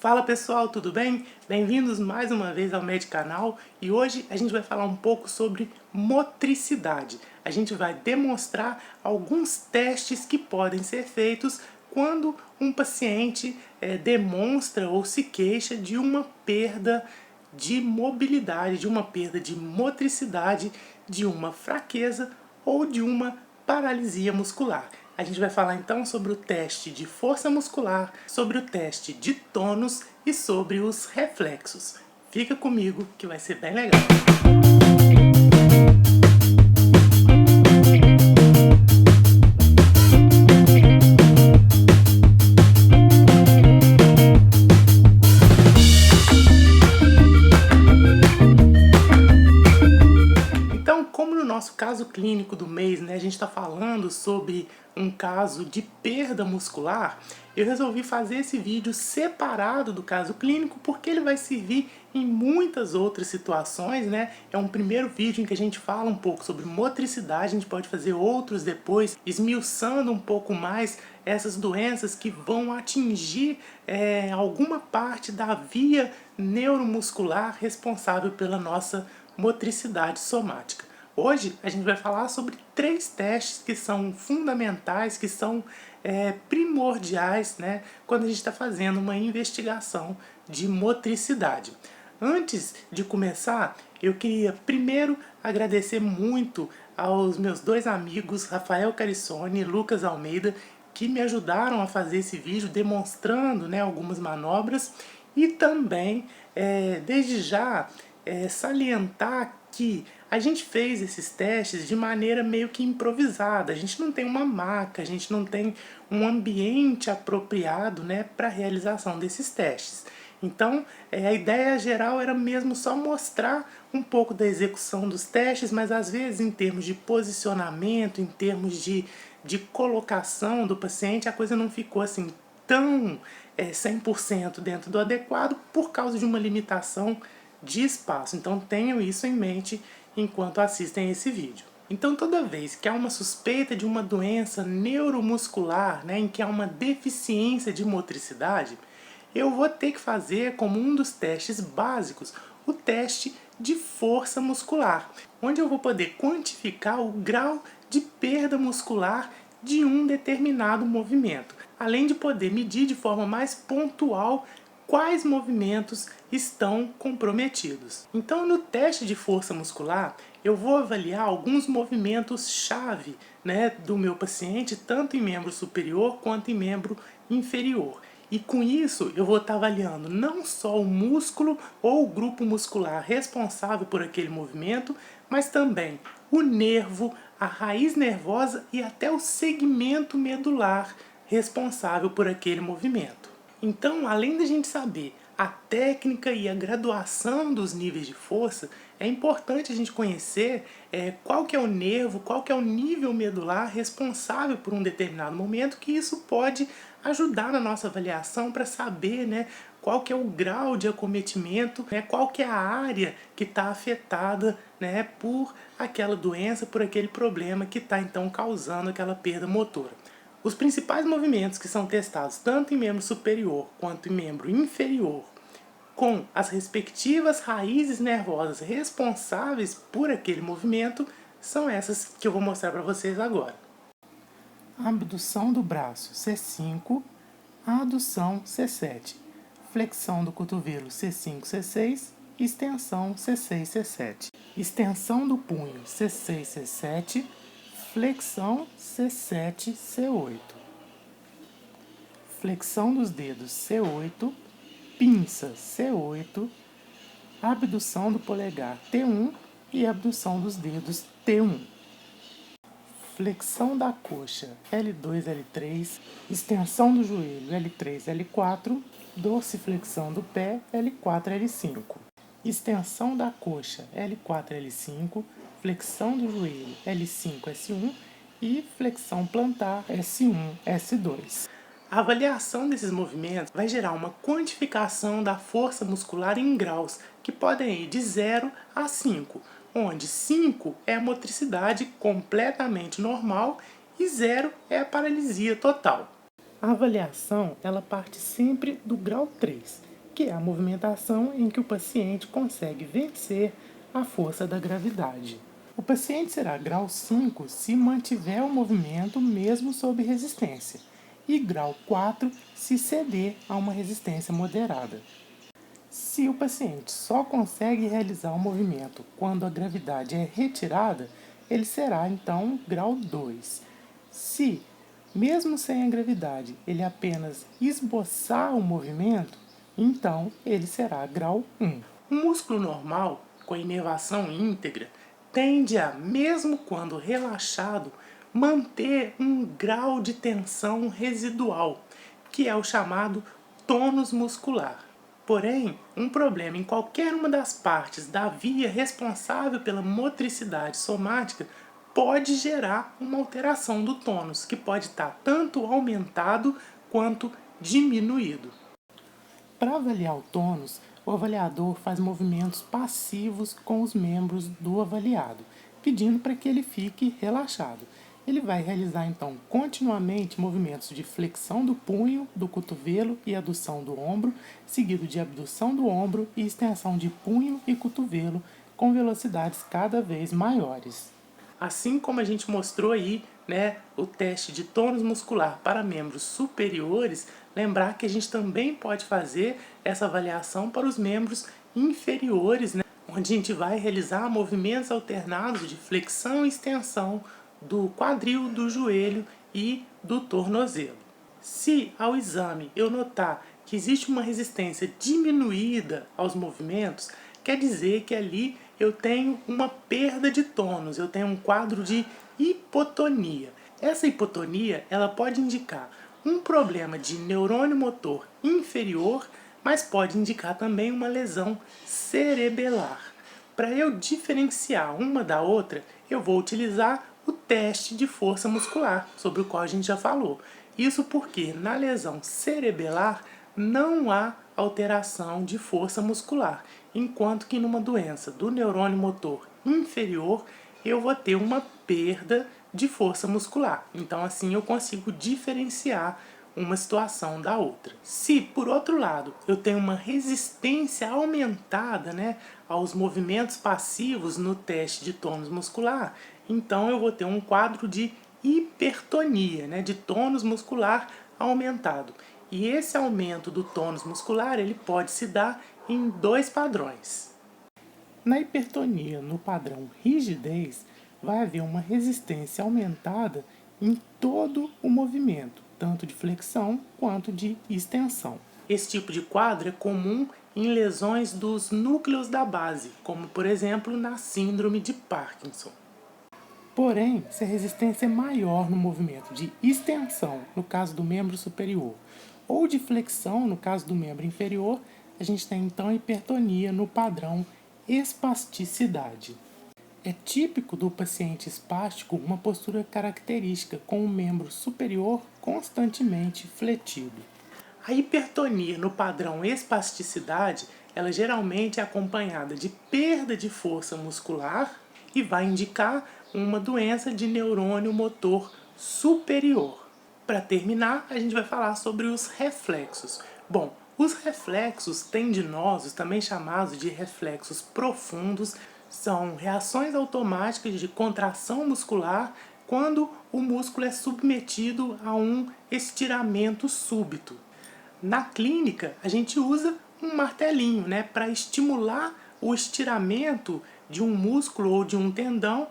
Fala pessoal, tudo bem? Bem-vindos mais uma vez ao Medicanal e hoje a gente vai falar um pouco sobre motricidade. A gente vai demonstrar alguns testes que podem ser feitos quando um paciente demonstra ou se queixa de uma perda de mobilidade, de uma perda de motricidade, de uma fraqueza ou de uma paralisia muscular. A gente vai falar então sobre o teste de força muscular, sobre o teste de tônus e sobre os reflexos. Fica comigo que vai ser bem legal. Então, como no nosso caso clínico do mês, a gente está falando sobre um caso de perda muscular, eu resolvi fazer esse vídeo separado do caso clínico porque ele vai servir em muitas outras situações, É um primeiro vídeo em que a gente fala um pouco sobre motricidade, a gente pode fazer outros depois, esmiuçando um pouco mais essas doenças que vão atingir alguma parte da via neuromuscular responsável pela nossa motricidade somática. Hoje a gente vai falar sobre 3 testes que são fundamentais, que são primordiais, quando a gente está fazendo uma investigação de motricidade. Antes de começar, eu queria primeiro agradecer muito aos meus 2 amigos, Rafael Carissone e Lucas Almeida, que me ajudaram a fazer esse vídeo demonstrando algumas manobras e também, desde já, salientar que a gente fez esses testes de maneira meio que improvisada. A gente não tem uma maca, a gente não tem um ambiente apropriado para a realização desses testes. Então, a ideia geral era mesmo só mostrar um pouco da execução dos testes, mas às vezes em termos de posicionamento, em termos de colocação do paciente, a coisa não ficou assim tão 100% dentro do adequado por causa de uma limitação de espaço. Então tenham isso em mente enquanto assistem esse vídeo. Então toda vez que há uma suspeita de uma doença neuromuscular, em que há uma deficiência de motricidade, eu vou ter que fazer como um dos testes básicos o teste de força muscular, onde eu vou poder quantificar o grau de perda muscular de um determinado movimento, além de poder medir de forma mais pontual quais movimentos estão comprometidos. Então, no teste de força muscular, eu vou avaliar alguns movimentos-chave do meu paciente, tanto em membro superior quanto em membro inferior. E com isso, eu vou estar avaliando não só o músculo ou o grupo muscular responsável por aquele movimento, mas também o nervo, a raiz nervosa e até o segmento medular responsável por aquele movimento. Então, além da gente saber a técnica e a graduação dos níveis de força, é importante a gente conhecer qual que é o nervo, qual que é o nível medular responsável por um determinado momento, que isso pode ajudar na nossa avaliação para saber qual que é o grau de acometimento, qual que é a área que está afetada por aquela doença, por aquele problema que está então causando aquela perda motora. Os principais movimentos que são testados tanto em membro superior quanto em membro inferior, com as respectivas raízes nervosas responsáveis por aquele movimento, são essas que eu vou mostrar para vocês agora. Abdução do braço C5, adução C7, flexão do cotovelo C5, C6, extensão C6, C7, extensão do punho C6, C7, flexão C7, C8, flexão dos dedos C8, pinça C8, abdução do polegar T1 e abdução dos dedos T1. Flexão da coxa L2, L3, extensão do joelho L3, L4, dorsiflexão do pé L4, L5. Extensão da coxa L4, L5, flexão do joelho L5, S1 e flexão plantar S1, S2. A avaliação desses movimentos vai gerar uma quantificação da força muscular em graus, que podem ir de 0 a 5, onde 5 é a motricidade completamente normal e 0 é a paralisia total. A avaliação, ela parte sempre do grau 3, que é a movimentação em que o paciente consegue vencer a força da gravidade. O paciente será grau 5 se mantiver o movimento mesmo sob resistência, e grau 4 se ceder a uma resistência moderada. Se o paciente só consegue realizar o movimento quando a gravidade é retirada, ele será então grau 2. Se, mesmo sem a gravidade, ele apenas esboçar o movimento, então ele será grau 1. Um músculo normal, com a inervação íntegra, tende a, mesmo quando relaxado, manter um grau de tensão residual, que é o chamado tônus muscular. Porém, um problema em qualquer uma das partes da via responsável pela motricidade somática pode gerar uma alteração do tônus, que pode estar tanto aumentado quanto diminuído. Para avaliar o tônus, o avaliador faz movimentos passivos com os membros do avaliado, pedindo para que ele fique relaxado. Ele vai realizar então continuamente movimentos de flexão do punho, do cotovelo e adução do ombro, seguido de abdução do ombro e extensão de punho e cotovelo com velocidades cada vez maiores. Assim como a gente mostrou aí, né, o teste de tônus muscular para membros superiores, lembrar que a gente também pode fazer essa avaliação para os membros inferiores, né, onde a gente vai realizar movimentos alternados de flexão e extensão do quadril, do joelho e do tornozelo. Se ao exame eu notar que existe uma resistência diminuída aos movimentos, quer dizer que ali eu tenho uma perda de tônus, eu tenho um quadro de hipotonia. Essa hipotonia ela pode indicar um problema de neurônio motor inferior, mas pode indicar também uma lesão cerebelar. Para eu diferenciar uma da outra, eu vou utilizar o teste de força muscular, sobre o qual a gente já falou. Isso porque na lesão cerebelar não há alteração de força muscular, enquanto que numa doença do neurônio motor inferior eu vou ter uma perda de força muscular. Então assim eu consigo diferenciar uma situação da outra. Se, por outro lado, eu tenho uma resistência aumentada, né, aos movimentos passivos no teste de tônus muscular, então eu vou ter um quadro de hipertonia, né, de tônus muscular aumentado. E esse aumento do tônus muscular ele pode se dar em dois padrões. Na hipertonia, no padrão rigidez, vai haver uma resistência aumentada em todo o movimento, tanto de flexão quanto de extensão. Esse tipo de quadro é comum em lesões dos núcleos da base, como por exemplo na síndrome de Parkinson. Porém, se a resistência é maior no movimento de extensão, no caso do membro superior, ou de flexão, no caso do membro inferior, a gente tem então hipertonia no padrão espasticidade. É típico do paciente espástico uma postura característica com o membro superior constantemente fletido. A hipertonia no padrão espasticidade, ela geralmente é acompanhada de perda de força muscular e vai indicar uma doença de neurônio motor superior. Para terminar, a gente vai falar sobre os reflexos. Bom, os reflexos tendinosos, também chamados de reflexos profundos, são reações automáticas de contração muscular quando o músculo é submetido a um estiramento súbito. Na clínica, a gente usa um martelinho, né, para estimular o estiramento de um músculo ou de um tendão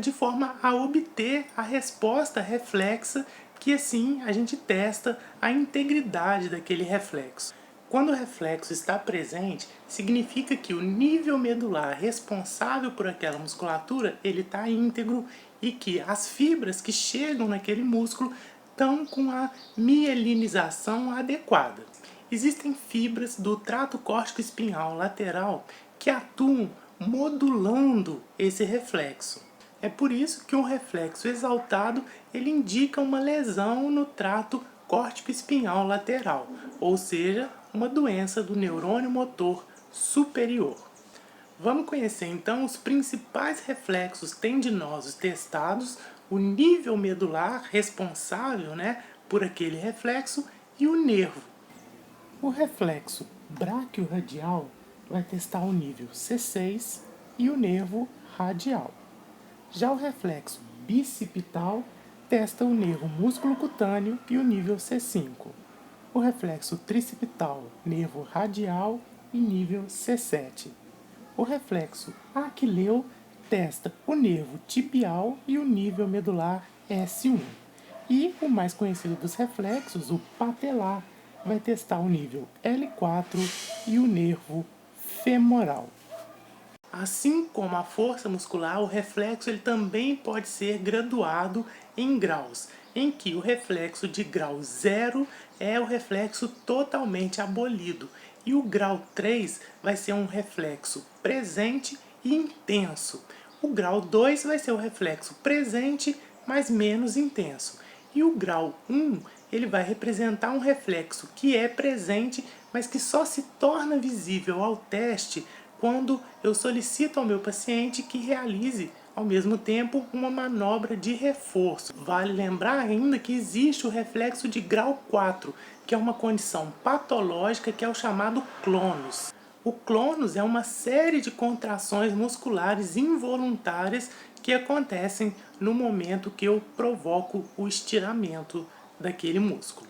de forma a obter a resposta reflexa, que assim a gente testa a integridade daquele reflexo. Quando o reflexo está presente, significa que o nível medular responsável por aquela musculatura ele está íntegro e que as fibras que chegam naquele músculo estão com a mielinização adequada. Existem fibras do trato córtico-espinhal lateral que atuam modulando esse reflexo. É por isso que um reflexo exaltado ele indica uma lesão no trato córtico-espinhal lateral, ou seja, uma doença do neurônio motor superior. Vamos conhecer então os principais reflexos tendinosos testados, o nível medular responsável, né, por aquele reflexo e o nervo. O reflexo braquiorradial vai testar o nível C6 e o nervo radial. Já o reflexo bicipital testa o nervo músculo cutâneo e o nível C5. O reflexo tricipital, nervo radial e nível C7. O reflexo aquileu testa o nervo tibial e o nível medular S1. E o mais conhecido dos reflexos, o patelar, vai testar o nível L4 e o nervo femoral. Assim como a força muscular, o reflexo ele também pode ser graduado em graus, em que o reflexo de grau 0 é o reflexo totalmente abolido, e o grau 3 vai ser um reflexo presente e intenso. O grau 2 vai ser o reflexo presente, mas menos intenso. E o grau 1, ele vai representar um reflexo que é presente, mas que só se torna visível ao teste quando eu solicito ao meu paciente que realize, ao mesmo tempo, uma manobra de reforço. Vale lembrar ainda que existe o reflexo de grau 4, que é uma condição patológica que é o chamado clonus. O clonus é uma série de contrações musculares involuntárias que acontecem no momento que eu provoco o estiramento daquele músculo.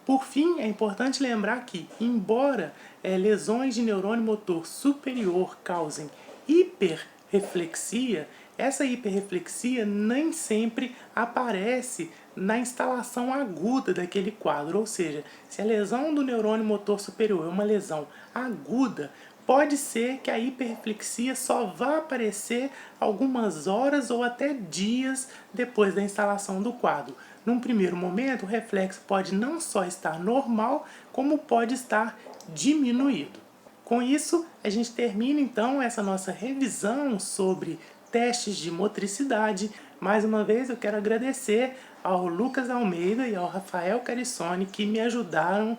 Por fim, é importante lembrar que, embora lesões de neurônio motor superior causem hiperreflexia, essa hiperreflexia nem sempre aparece na instalação aguda daquele quadro, ou seja, se a lesão do neurônio motor superior é uma lesão aguda, pode ser que a hiperreflexia só vá aparecer algumas horas ou até dias depois da instalação do quadro. Num primeiro momento, o reflexo pode não só estar normal, como pode estar diminuído. Com isso, a gente termina então essa nossa revisão sobre testes de motricidade. Mais uma vez eu quero agradecer ao Lucas Almeida e ao Rafael Carissone que me ajudaram,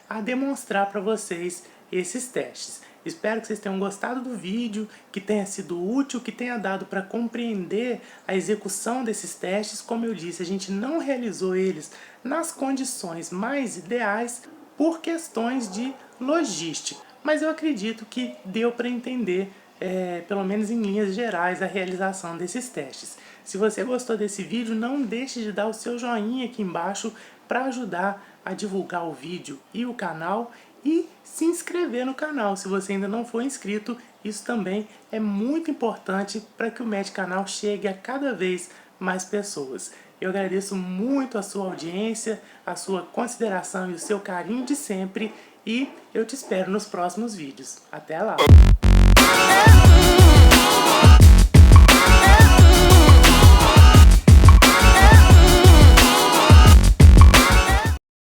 a demonstrar para vocês esses testes. Espero que vocês tenham gostado do vídeo, que tenha sido útil, que tenha dado para compreender a execução desses testes. Como eu disse, a gente não realizou eles nas condições mais ideais por questões de logística. Mas eu acredito que deu para entender, pelo menos em linhas gerais, a realização desses testes. Se você gostou desse vídeo, não deixe de dar o seu joinha aqui embaixo para ajudar a divulgar o vídeo e o canal, e se inscrever no canal se você ainda não for inscrito. Isso também é muito importante para que o Medcanal chegue a cada vez mais pessoas. Eu agradeço muito a sua audiência, a sua consideração e o seu carinho de sempre, e eu te espero nos próximos vídeos. Até lá!